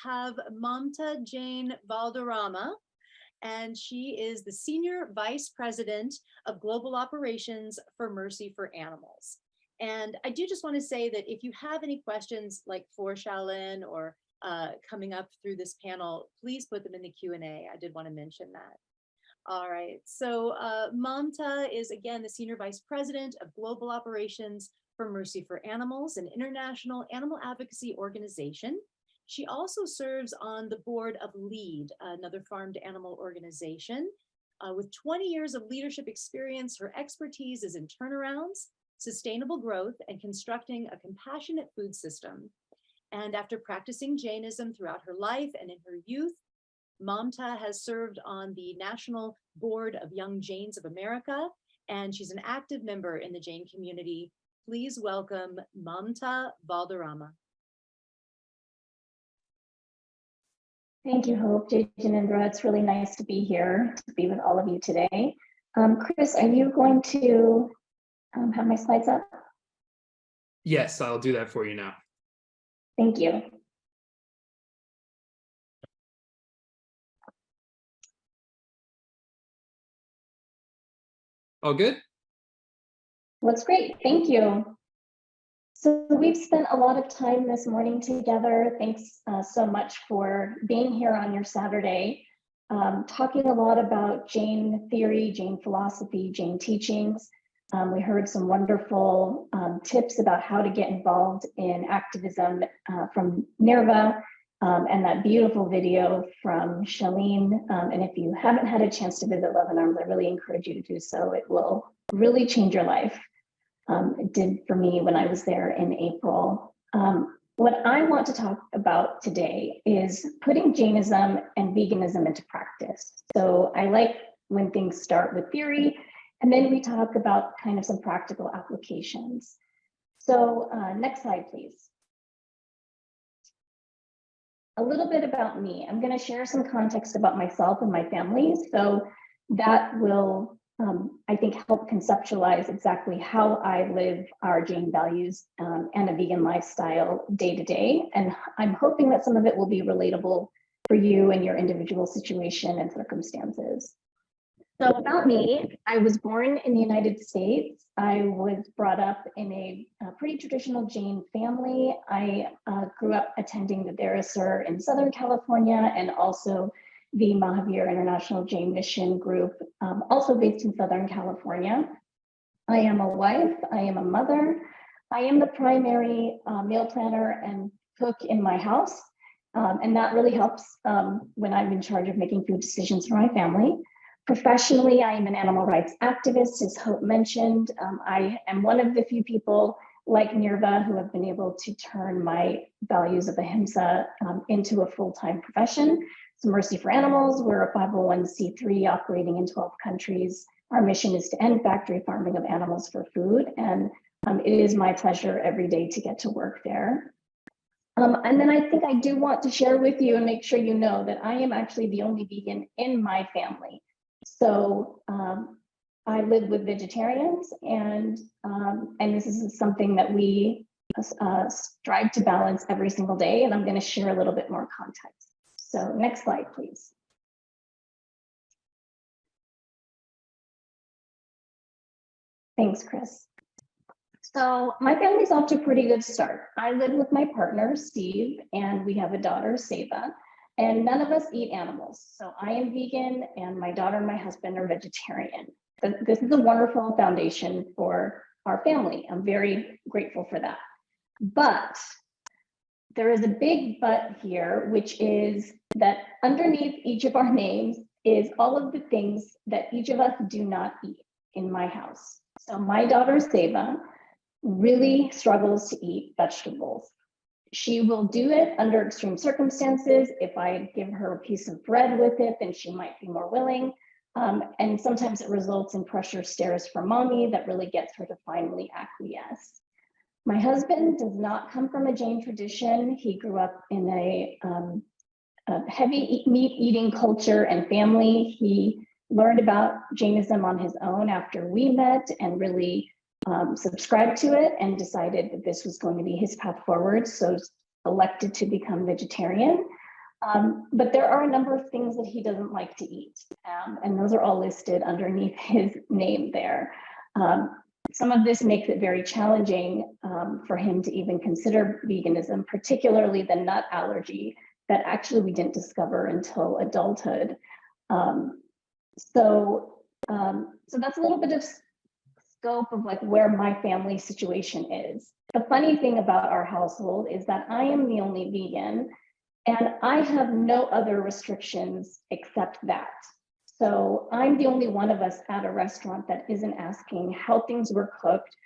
have Mamta Jain Valderrama, and she is the Senior Vice President of Global Operations for Mercy for Animals. And I do just want to say that if you have any questions like for Shaolin or coming up through this panel, please put them in the Q&A. I did want to mention that. All right, so Mamta is again the Senior Vice President of Global Operations for Mercy for Animals, an international animal advocacy organization. She also serves on the board of LEAD, another farm-to-animal organization. With 20 years of leadership experience, her expertise is in turnarounds, sustainable growth, and constructing a compassionate food system. And after practicing Jainism throughout her life and in her youth, Mamta has served on the National Board of Young Jains of America, and she's an active member in the Jain community. Please welcome Mamta Valderrama. Thank you, Hope, Janindra. It's really nice to be here, to be with all of you today. Chris, are you going to have my slides up? Yes, I'll do that for you now. Thank you. All good? Looks great, thank you. So we've spent a lot of time this morning together. Thanks so much for being here on your Saturday, talking a lot about Jain theory, Jain philosophy, Jain teachings. We heard some wonderful tips about how to get involved in activism from Nirva, and that beautiful video from Shalene. And if you haven't had a chance to visit Love and Arms, I really encourage you to do so. It will really change your life. It did for me when I was there in April. What I want to talk about today is putting Jainism and veganism into practice. So I like when things start with theory, and then we talk about kind of some practical applications. So next slide, please. A little bit about me. I'm going to share some context about myself and my family. So that will, I think, help conceptualize exactly how I live our Jain values and a vegan lifestyle day to day. And I'm hoping that some of it will be relatable for you and your individual situation and circumstances. So about me, I was born in the United States. I was brought up in a pretty traditional Jain family. I grew up attending the Darasur in Southern California and also the Mahavir International Jain Mission Group, also based in Southern California. I am a wife, I am a mother, I am the primary meal planner and cook in my house. And that really helps when I'm in charge of making food decisions for my family. Professionally, I am an animal rights activist, as Hope mentioned. I am one of the few people like Nirva who have been able to turn my values of ahiṃsā into a full-time profession. So Mercy for Animals, we're a 501c3 operating in 12 countries. Our mission is to end factory farming of animals for food, and it is my pleasure every day to get to work there. And then I think I do want to share with you and make sure you know that I am actually the only vegan in my family. So I live with vegetarians, and this is something that we strive to balance every single day, and I'm going to share a little bit more context. So next slide, please. Thanks, Chris. So my family's off to a pretty good start. I live with my partner, Steve, and we have a daughter, Seva, and none of us eat animals. So I am vegan, and my daughter and my husband are vegetarian. So this is a wonderful foundation for our family. I'm very grateful for that. But there is a big but here, which is that underneath each of our names is all of the things that each of us do not eat in my house. So my daughter, Seva, really struggles to eat vegetables. She will do it under extreme circumstances. If I give her a piece of bread with it, then she might be more willing. And sometimes it results in pressure stares from mommy that really gets her to finally acquiesce. My husband does not come from a Jain tradition. He grew up in a heavy meat eating culture and family. He learned about Jainism on his own after we met and really subscribed to it and decided that this was going to be his path forward. So elected to become vegetarian. But there are a number of things that he doesn't like to eat, and those are all listed underneath his name there. Some of this makes it very challenging for him to even consider veganism, particularly the nut allergy that actually we didn't discover until adulthood. So that's a little bit of scope of like where my family situation is. The funny thing about our household is that I am the only vegan and I have no other restrictions except that. So I'm the only one of us at a restaurant that isn't asking how things were cooked,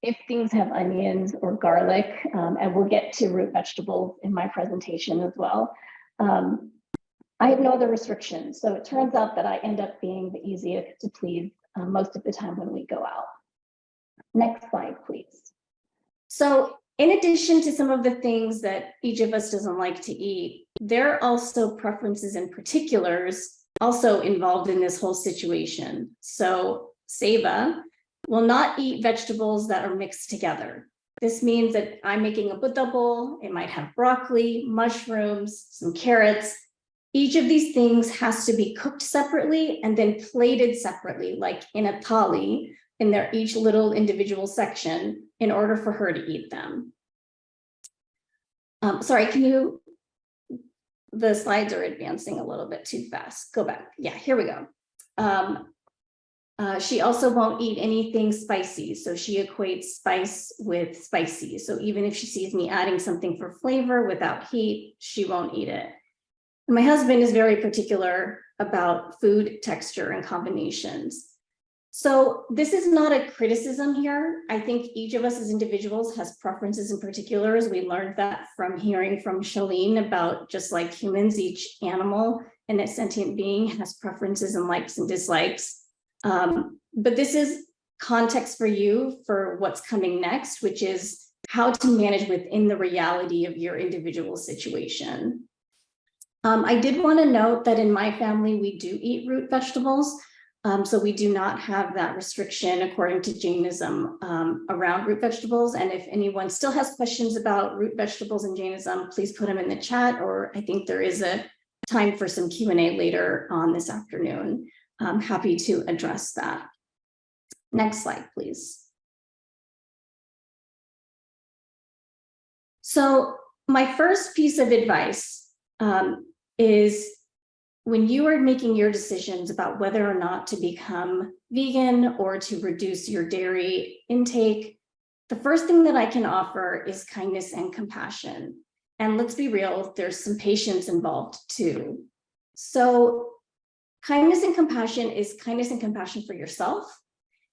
if things have onions or garlic, and we'll get to root vegetables in my presentation as well. I have no other restrictions. So it turns out that I end up being the easiest to please most of the time when we go out. Next slide, please. So in addition to some of the things that each of us doesn't like to eat, there are also preferences and particulars also involved in this whole situation. So Seva will not eat vegetables that are mixed together. This means that I'm making a buddha bowl. It might have broccoli, mushrooms, some carrots. Each of these things has to be cooked separately and then plated separately, like in a thali, in their each little individual section, in order for her to eat them. Sorry, the slides are advancing a little bit too fast. Go back. Yeah, here we go. She also won't eat anything spicy. So she equates spice with spicy. So even if she sees me adding something for flavor without heat, she won't eat it. My husband is very particular about food texture and combinations. So this is not a criticism here. I think each of us as individuals has preferences and particulars. We learned that from hearing from Shalene about just like humans, each animal and a sentient being has preferences and likes and dislikes. But this is context for you for what's coming next, which is how to manage within the reality of your individual situation. I did want to note that in my family, we do eat root vegetables. So we do not have that restriction according to Jainism around root vegetables. And if anyone still has questions about root vegetables in Jainism, please put them in the chat, or I think there is a time for some Q&A later on this afternoon. I'm happy to address that. Next slide, please. So my first piece of advice is when you are making your decisions about whether or not to become vegan or to reduce your dairy intake, the first thing that I can offer is kindness and compassion. And let's be real, there's some patience involved too. So kindness and compassion is kindness and compassion for yourself.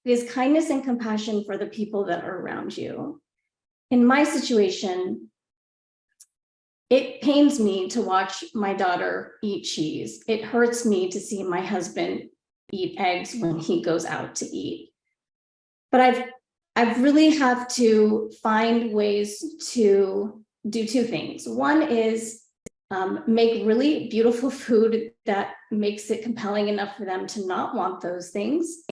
It is kindness and compassion for the people that are around you. In my situation, it pains me to watch my daughter eat cheese. It hurts me to see my husband eat eggs when he goes out to eat. But I've really have to find ways to do two things. One is make really beautiful food that makes it compelling enough for them to not want those things.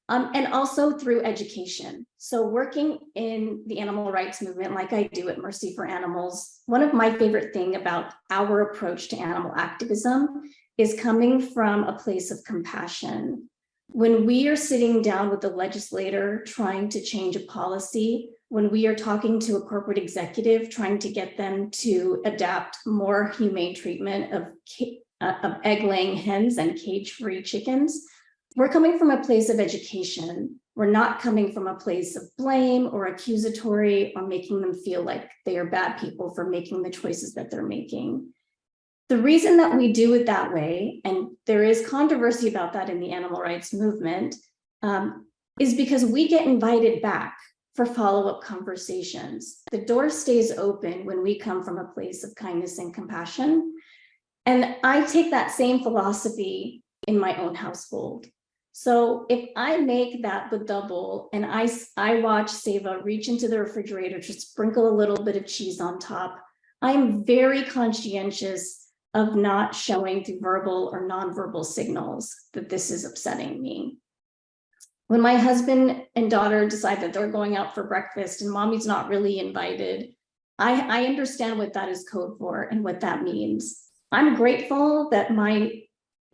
And also through education. So working in the animal rights movement, like I do at Mercy for Animals, one of my favorite things about our approach to animal activism is coming from a place of compassion. When we are sitting down with the legislator trying to change a policy, when we are talking to a corporate executive trying to get them to adapt more humane treatment of egg-laying hens and cage-free chickens, we're coming from a place of education. We're not coming from a place of blame or accusatory or making them feel like they are bad people for making the choices that they're making. The reason that we do it that way, and there is controversy about that in the animal rights movement, is because we get invited back for follow-up conversations. The door stays open when we come from a place of kindness and compassion. And I take that same philosophy in my own household. So if I make that Buddha bowl and I watch Seva reach into the refrigerator to sprinkle a little bit of cheese on top, I'm very conscientious of not showing through verbal or nonverbal signals that this is upsetting me. When my husband and daughter decide that they're going out for breakfast and mommy's not really invited, I understand what that is code for and what that means. I'm grateful that my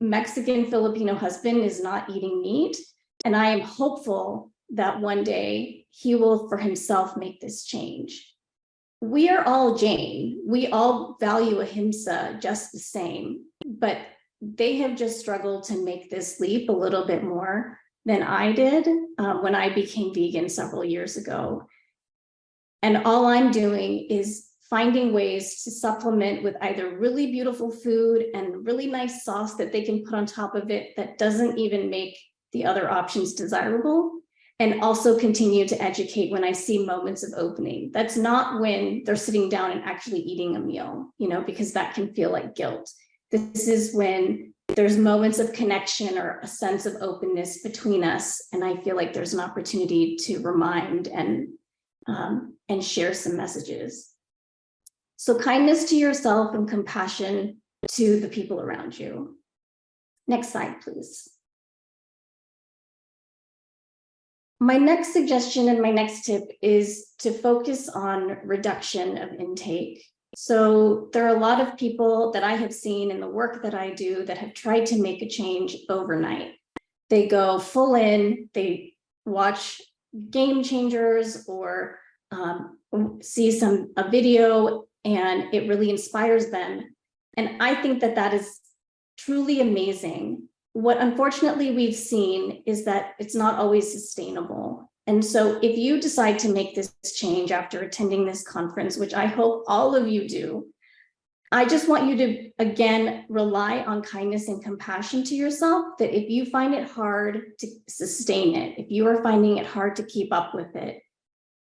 Mexican Filipino husband is not eating meat, and I am hopeful that one day he will for himself make this change. We are all Jain. We all value ahiṃsā just the same, but they have just struggled to make this leap a little bit more than I did when I became vegan several years ago. And all I'm doing is finding ways to supplement with either really beautiful food and really nice sauce that they can put on top of it that doesn't even make the other options desirable, and also continue to educate when I see moments of opening. That's not when they're sitting down and actually eating a meal, because that can feel like guilt. This is when there's moments of connection or a sense of openness between us, and I feel like there's an opportunity to remind and share some messages. So kindness to yourself and compassion to the people around you. Next slide, please. My next suggestion and my next tip is to focus on reduction of intake. So there are a lot of people that I have seen in the work that I do that have tried to make a change overnight. They go full in, they watch Game Changers or see a video, and it really inspires them. And I think that that is truly amazing. What unfortunately we've seen is that it's not always sustainable. And so if you decide to make this change after attending this conference, which I hope all of you do, I just want you to, again, rely on kindness and compassion to yourself, that if you find it hard to sustain it, if you are finding it hard to keep up with it,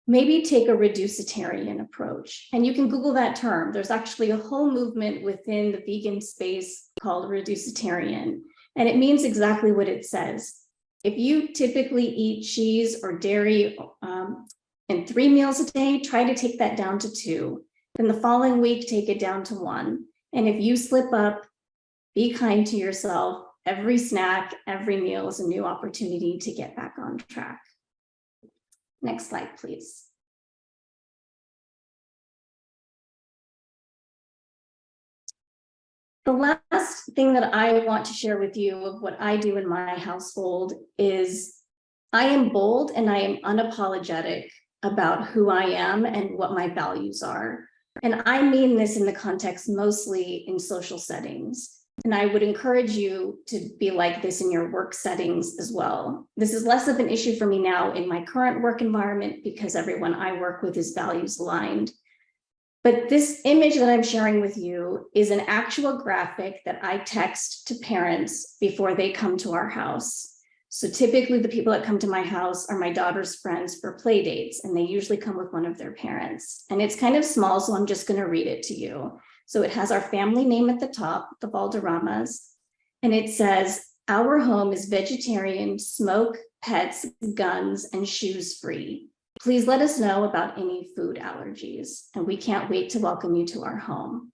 maybe take a reducitarian approach. And you can Google that term. There's actually a whole movement within the vegan space called reducitarian. And it means exactly what it says. If you typically eat cheese or dairy in 3 meals a day, try to take that down to 2. Then the following week, take it down to 1. And if you slip up, be kind to yourself. Every snack, every meal is a new opportunity to get back on track. Next slide, please. The last thing that I want to share with you of what I do in my household is I am bold and I am unapologetic about who I am and what my values are. And I mean this in the context mostly in social settings. And I would encourage you to be like this in your work settings as well. This is less of an issue for me now in my current work environment because everyone I work with is values aligned. But this image that I'm sharing with you is an actual graphic that I text to parents before they come to our house. So typically the people that come to my house are my daughter's friends for play dates, and they usually come with one of their parents. And it's kind of small, so I'm just going to read it to you. So it has our family name at the top, the Valderramas, and it says, "Our home is vegetarian, smoke, pets, guns, and shoes free. Please let us know about any food allergies, and we can't wait to welcome you to our home."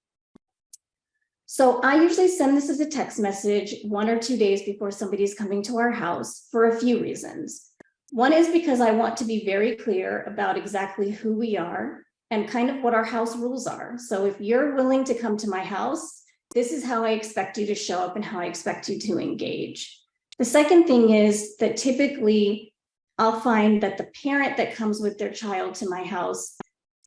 So I usually send this as a text message 1 or 2 days before somebody's coming to our house for a few reasons. One is because I want to be very clear about exactly who we are and kind of what our house rules are. So if you're willing to come to my house, this is how I expect you to show up and how I expect you to engage. The second thing is that typically I'll find that the parent that comes with their child to my house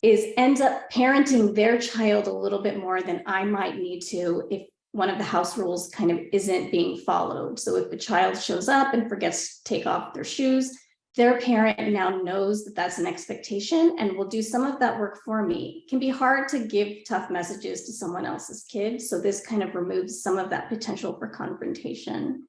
ends up parenting their child a little bit more than I might need to if one of the house rules kind of isn't being followed. So if the child shows up and forgets to take off their shoes, their parent now knows that that's an expectation and will do some of that work for me. It can be hard to give tough messages to someone else's kid, so this kind of removes some of that potential for confrontation.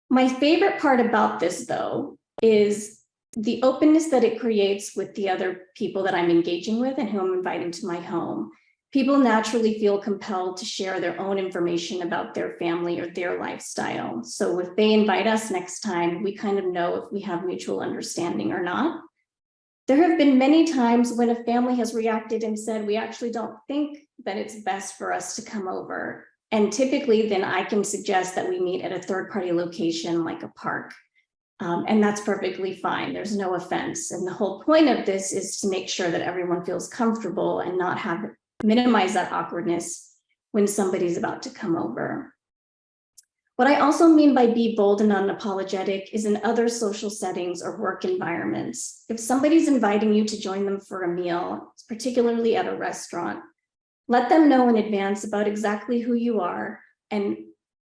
My favorite part about this, though, is the openness that it creates with the other people that I'm engaging with and who I'm inviting to my home. People naturally feel compelled to share their own information about their family or their lifestyle. So if they invite us next time, we kind of know if we have mutual understanding or not. There have been many times when a family has reacted and said, "We actually don't think that it's best for us to come over." And typically then I can suggest that we meet at a third-party location like a park. And that's perfectly fine. There's no offense. And the whole point of this is to make sure that everyone feels comfortable and not minimize that awkwardness when somebody's about to come over. What I also mean by be bold and unapologetic is in other social settings or work environments. If somebody's inviting you to join them for a meal, particularly at a restaurant, let them know in advance about exactly who you are and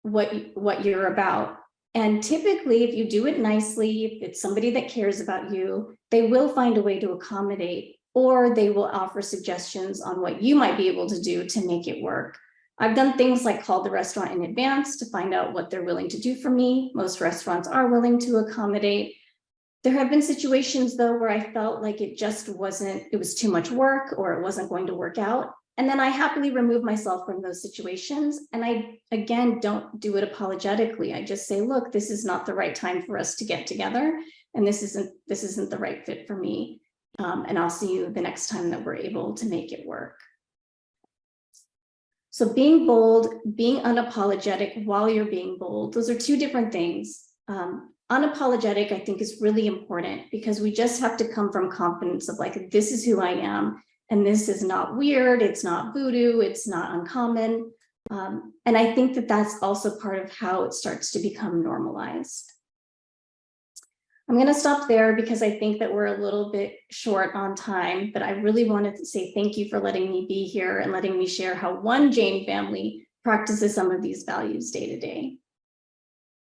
what you're about. And typically, if you do it nicely, if it's somebody that cares about you, they will find a way to accommodate, or they will offer suggestions on what you might be able to do to make it work. I've done things like call the restaurant in advance to find out what they're willing to do for me. Most restaurants are willing to accommodate. There have been situations though where I felt like it was too much work or it wasn't going to work out. And then I happily remove myself from those situations. And I, again, don't do it apologetically. I just say, look, this is not the right time for us to get together. And this isn't the right fit for me. And I'll see you the next time that we're able to make it work. So being bold, being unapologetic while you're being bold, those are two different things. Unapologetic, I think, is really important because we just have to come from confidence of like, this is who I am. And this is not weird. It's not voodoo. It's not uncommon. And I think that that's also part of how it starts to become normalized. I'm going to stop there because I think that we're a little bit short on time, but I really wanted to say thank you for letting me be here and letting me share how one Jain family practices some of these values day to day.